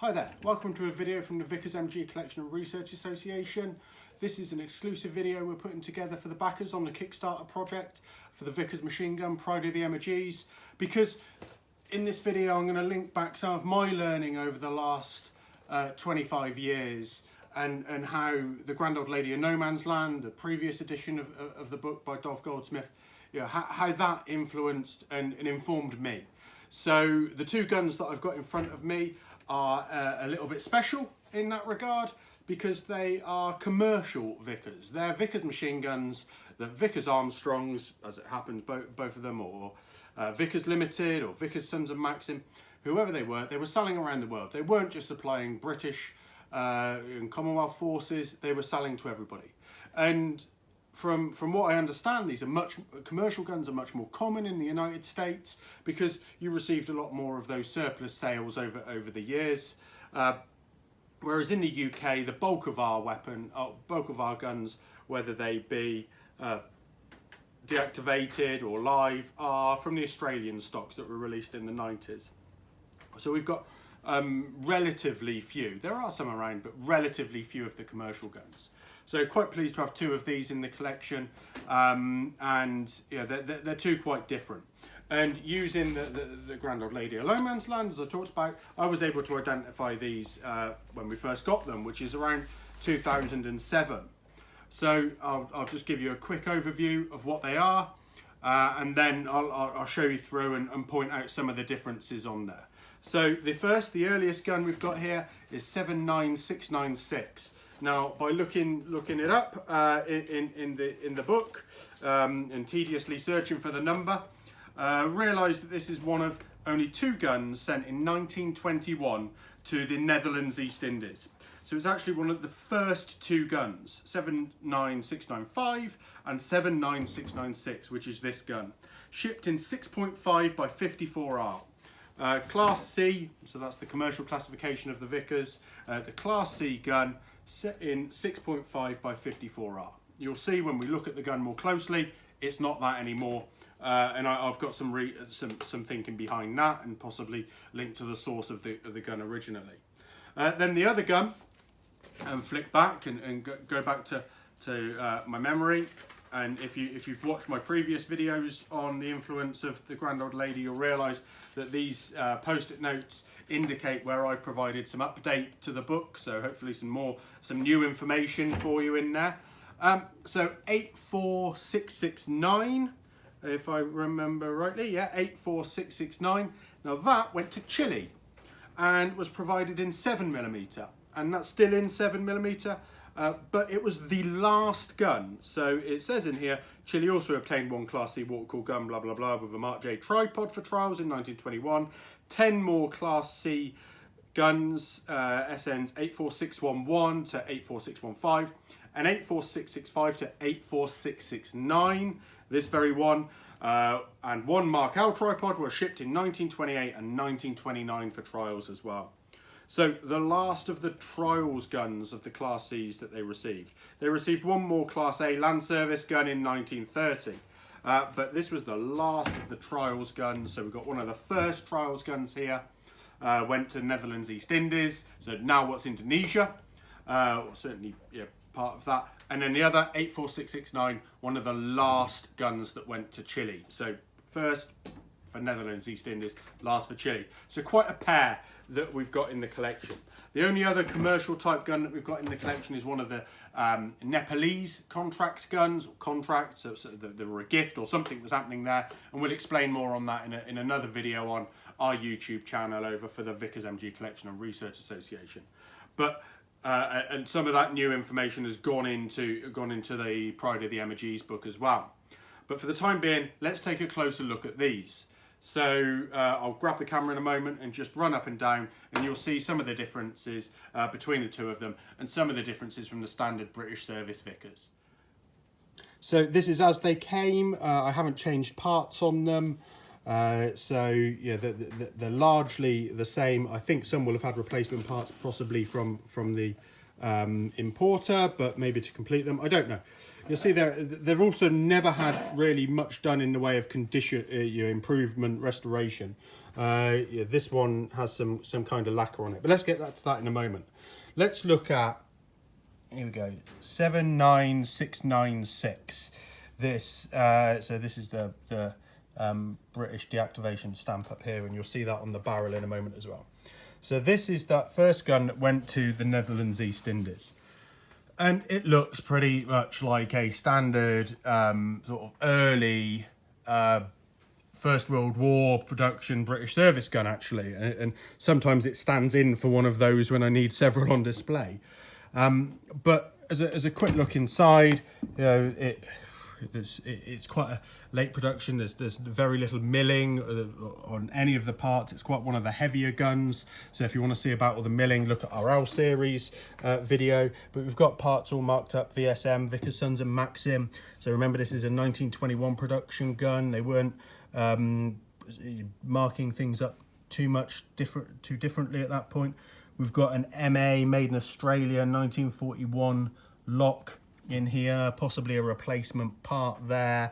Hi there, welcome to a video from the Vickers MG Collection and Research Association. This is an exclusive video we're putting together for the backers on the Kickstarter project for the Vickers machine gun Pride of the MGs, because in this video I'm going to link back some of my learning over the last 25 years and how the Grand Old Lady of No Man's Land, the previous edition of the book by Dov Goldsmith, how that influenced and informed me. So the two guns that I've got in front of me are a little bit special in that regard because they are commercial Vickers. They're Vickers machine guns that Vickers Armstrongs, as it happens, both of them, or Vickers Limited or Vickers Sons of Maxim, whoever they were selling around the world. They weren't just supplying British and Commonwealth forces, they were selling to everybody. And from what I understand, these are commercial guns are much more common in the United States because you received a lot more of those surplus sales over the years. Whereas in the UK, the bulk of our guns, whether they be deactivated or live, are from the Australian stocks that were released in the 90s. So we've got relatively few. There are some around, but relatively few of the commercial guns. So quite pleased to have two of these in the collection, and yeah, they're two quite different. And using the Grand Old Lady of No Man's Land, as I talked about, I was able to identify these when we first got them, which is around 2007. So I'll just give you a quick overview of what they are, and then I'll show you through and point out some of the differences on there. So the earliest gun we've got here is 79696. Now, by looking it up in the book and tediously searching for the number, realised that this is one of only two guns sent in 1921 to the Netherlands East Indies. So it's actually one of the first two guns, 79695 and 79696, which is this gun, shipped in 6.5 by 54R. Class C, so that's the commercial classification of the Vickers, the Class C gun set in 6.5 by 54R. You'll see when we look at the gun more closely, it's not that anymore, and I've got some thinking behind that, and possibly linked to the source of the gun originally. Then the other gun, and flick back and go back to my memory. And if you've watched my previous videos on the influence of the Grand Old Lady, you'll realise that these post-it notes indicate where I've provided some update to the book, so hopefully some new information for you in there. So 84669, if I remember rightly, yeah, 84669. Now that went to Chile and was provided in 7mm, and that's still in 7mm. But it was the last gun. So it says in here, Chile also obtained one Class C watercooled gun, blah, blah, blah, with a Mark J tripod for trials in 1921. 10 more Class C guns, SNs 84611 to 84615, and 84665 to 84669, this very one. And one Mark L tripod were shipped in 1928 and 1929 for trials as well. So the last of the trials guns of the Class Cs that they received. They received one more Class A land service gun in 1930. But this was the last of the trials guns. So we've got one of the first trials guns here. Went to Netherlands East Indies. So now what's Indonesia? Or certainly part of that. And then the other, 84669, one of the last guns that went to Chile. So first for Netherlands East Indies, last for Chile. So quite a pair that we've got in the collection. The only other commercial type gun that we've got in the collection is one of the Nepalese contract guns, so there were a gift or something was happening there, and we'll explain more on that in another video on our YouTube channel over for the Vickers MG Collection and Research Association. But and some of that new information has gone into the Pride of the MGs book as well. But for the time being, let's take a closer look at these. So I'll grab the camera in a moment and just run up and down, and you'll see some of the differences between the two of them and some of the differences from the standard British service Vickers. So this is as they came. I haven't changed parts on them. So yeah, they're largely the same. I think some will have had replacement parts, possibly from the importer, but maybe to complete them, I don't know. You'll see they've also never had really much done in the way of condition improvement, restoration. This one has some kind of lacquer on it, but let's get to that in a moment. Let's look at, here we go, 79696. This so this is the British deactivation stamp up here, and you'll see that on the barrel in a moment as well. So this is that first gun that went to the Netherlands East Indies. And it looks pretty much like a standard sort of early First World War production British service gun, actually. And sometimes it stands in for one of those when I need several on display. But as a quick look inside, you know, it's quite a late production. There's very little milling on any of the parts. It's quite one of the heavier guns. So if you want to see about all the milling, look at our L series video. But we've got parts all marked up: VSM, Vickers, Sons and Maxim. So remember, this is a 1921 production gun. They weren't marking things up too differently at that point. We've got an MA made in Australia, 1941 lock in here, possibly a replacement part there.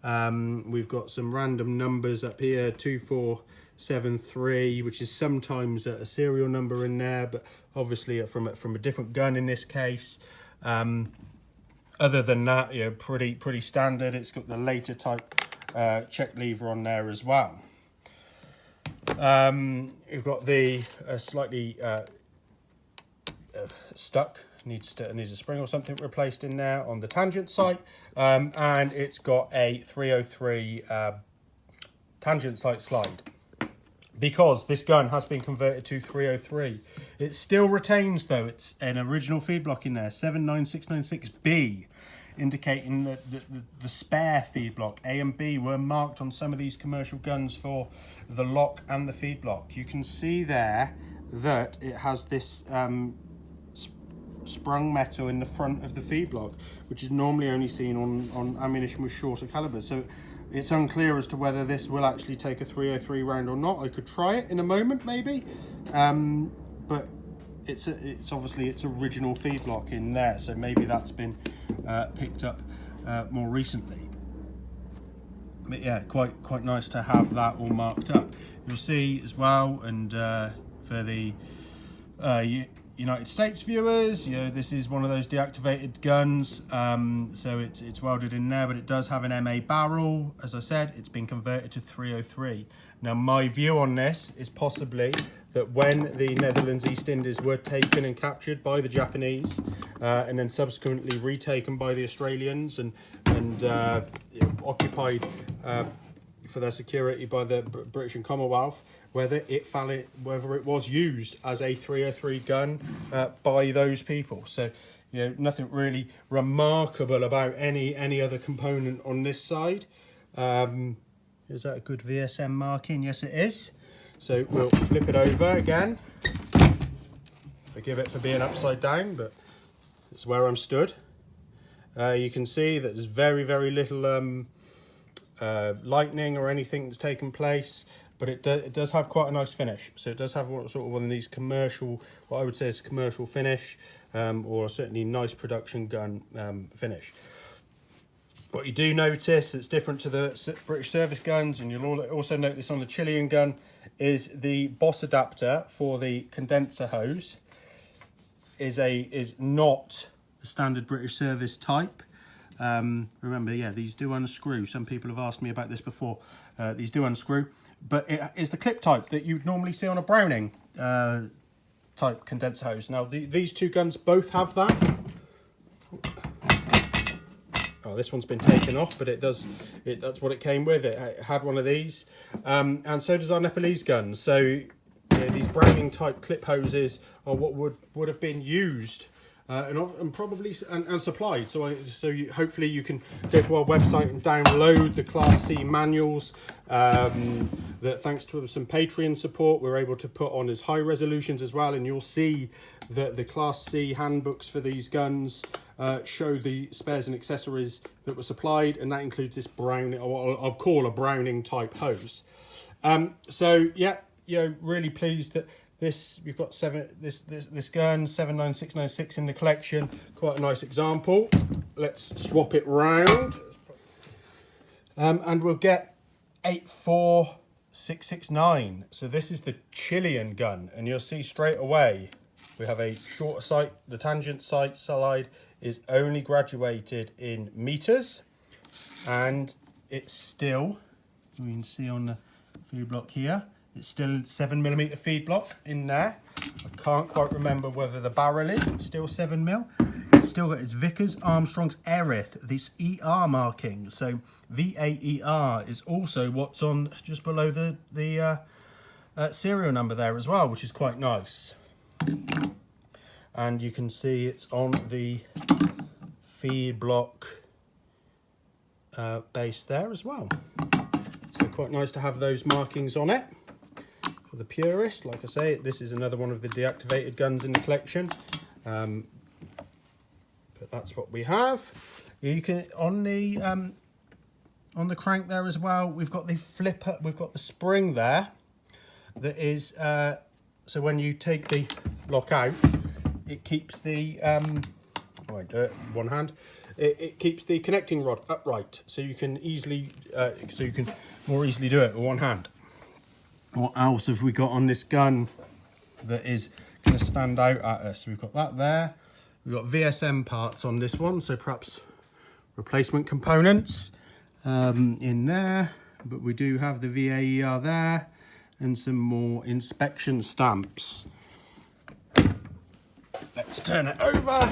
We've got some random numbers up here, 2473, which is sometimes a serial number in there, but obviously from a different gun in this case. Other than that, you know, pretty standard. It's got the later type check lever on there as well. We've got the slightly stuck. Needs a spring or something replaced in there on the tangent sight, and it's got a 303 tangent sight slide. Because this gun has been converted to 303, it still retains, though, it's an original feed block in there, 79696B, indicating that the spare feed block A and B were marked on some of these commercial guns for the lock and the feed block. You can see there that it has this sprung metal in the front of the feed block, which is normally only seen on ammunition with shorter calibers. So it's unclear as to whether this will actually take a 303 round or not. I could try it in a moment, maybe, but it's obviously its original feed block in there, so maybe that's been picked up more recently. But yeah, quite nice to have that all marked up. You'll see as well, and for the United States viewers, you know, this is one of those deactivated guns, so it's welded in there, but it does have an MA barrel. As I said, it's been converted to 303. Now, my view on this is possibly that when the Netherlands East Indies were taken and captured by the Japanese, and then subsequently retaken by the Australians and occupied for their security by the British and Commonwealth, whether it was used as a 303 gun by those people. So, you know, nothing really remarkable about any other component on this side. Is that a good VSM marking? Yes, it is. So we'll flip it over again. Forgive it for being upside down, but it's where I'm stood. You can see that there's very little lightning or anything that's taken place, but it does have quite a nice finish. So it does have sort of one of these commercial, what I would say is commercial finish, or certainly nice production gun finish. What you do notice that's different to the British service guns, and you'll also note this on the Chilean gun, is the boss adapter for the condenser hose is not the standard British service type. Remember, yeah, these do unscrew. Some people have asked me about this before. These do unscrew, but it is the clip type that you'd normally see on a Browning type condenser hose. Now, these two guns both have that. Oh, this one's been taken off, but that's what it came with. It had one of these, and so does our Nepalese gun. So yeah, these Browning type clip hoses are what would have been used and probably supplied. So hopefully you can go to our website and download the Class C manuals that, thanks to some Patreon support, we're able to put on as high resolutions as well, and you'll see that the Class C handbooks for these guns show the spares and accessories that were supplied, and that includes this Browning, or I'll call a Browning type hose. So yeah, really pleased that We've got this gun 79696 in the collection. Quite a nice example. Let's swap it round, and we'll get 84669. So this is the Chilean gun, and you'll see straight away we have a shorter sight. The tangent sight slide is only graduated in meters, and it's still, you can see on the feed block here, it's still 7mm feed block in there. I can't quite remember whether the barrel is still 7mm. It's still got its Vickers Armstrong's Aerith, this ER marking. So VAER is also what's on just below the serial number there as well, which is quite nice. And you can see it's on the feed block base there as well. So quite nice to have those markings on it. For the purist, like I say, this is another one of the deactivated guns in the collection. But that's what we have. You can on the crank there as well. We've got the flipper. We've got the spring there. That is so when you take the lock out, it keeps the I won't do it one hand. It keeps the connecting rod upright, so you can easily more easily do it with one hand. What else have we got on this gun that is going to stand out at us? We've got that there. We've got VSM parts on this one, so perhaps replacement components in there. But we do have the VAER there and some more inspection stamps. Let's turn it over.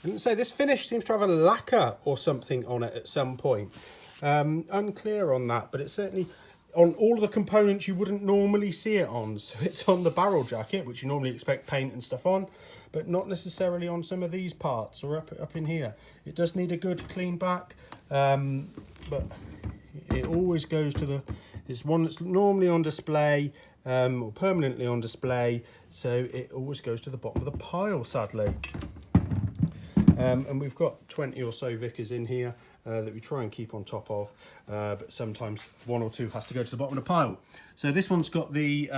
And say this finish seems to have a lacquer or something on it at some point. Unclear on that, but it's certainly on all the components you wouldn't normally see it on. So it's on the barrel jacket, which you normally expect paint and stuff on, but not necessarily on some of these parts or up in here. It does need a good clean back, but it always goes to it's one that's normally on display or permanently on display, so it always goes to the bottom of the pile, sadly. And we've got 20 or so Vickers in here that we try and keep on top of, but sometimes one or two has to go to the bottom of the pile. So this one's got the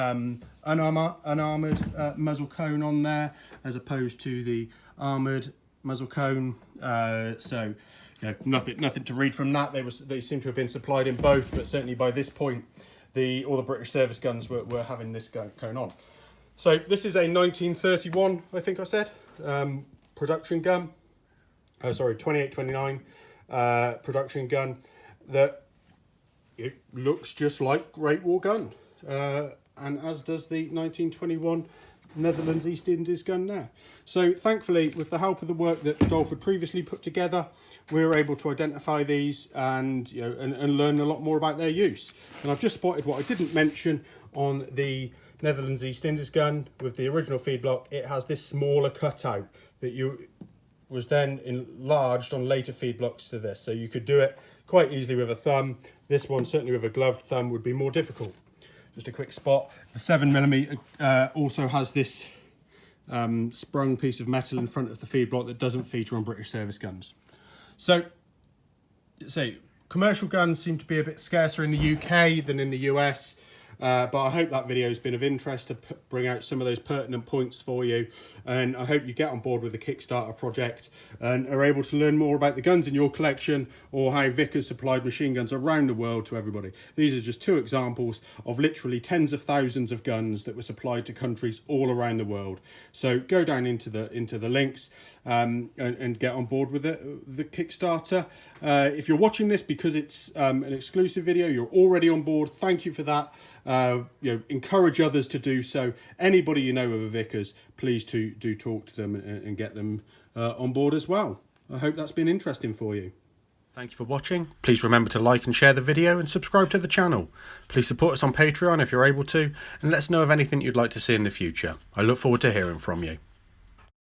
unarmoured muzzle cone on there, as opposed to the armoured muzzle cone. So you know, nothing to read from that. They seem to have been supplied in both, but certainly by this point, all the British service guns were having this cone on. So this is a 1931, I think I said, production gun. Oh, sorry, 28-29 production gun that it looks just like Great War gun, and as does the 1921 Netherlands East Indies gun there. So thankfully, with the help of the work that Dolph had previously put together, we were able to identify these and and learn a lot more about their use. And I've just spotted what I didn't mention on the Netherlands East Indies gun with the original feed block. It has this smaller cutout that was then enlarged on later feed blocks to this, so you could do it quite easily with a thumb. This one, certainly with a gloved thumb, would be more difficult. Just a quick spot, the 7mm also has this sprung piece of metal in front of the feed block that doesn't feature on British service guns. So commercial guns seem to be a bit scarcer in the UK than in the US. But I hope that video has been of interest to bring out some of those pertinent points for you, and I hope you get on board with the Kickstarter project and are able to learn more about the guns in your collection, or how Vickers supplied machine guns around the world to everybody. These are just two examples of literally tens of thousands of guns that were supplied to countries all around the world. So go down into the links and get on board with the Kickstarter. If you're watching this because it's an exclusive video, you're already on board. Thank you for that. Encourage others to do so. Anybody you know of a Vickers, please do talk to them and get them on board as well. I hope that's been interesting for you. Thank you for watching. Please remember to like and share the video and subscribe to the channel. Please support us on Patreon if you're able to, and let us know of anything you'd like to see in the future. I look forward to hearing from you.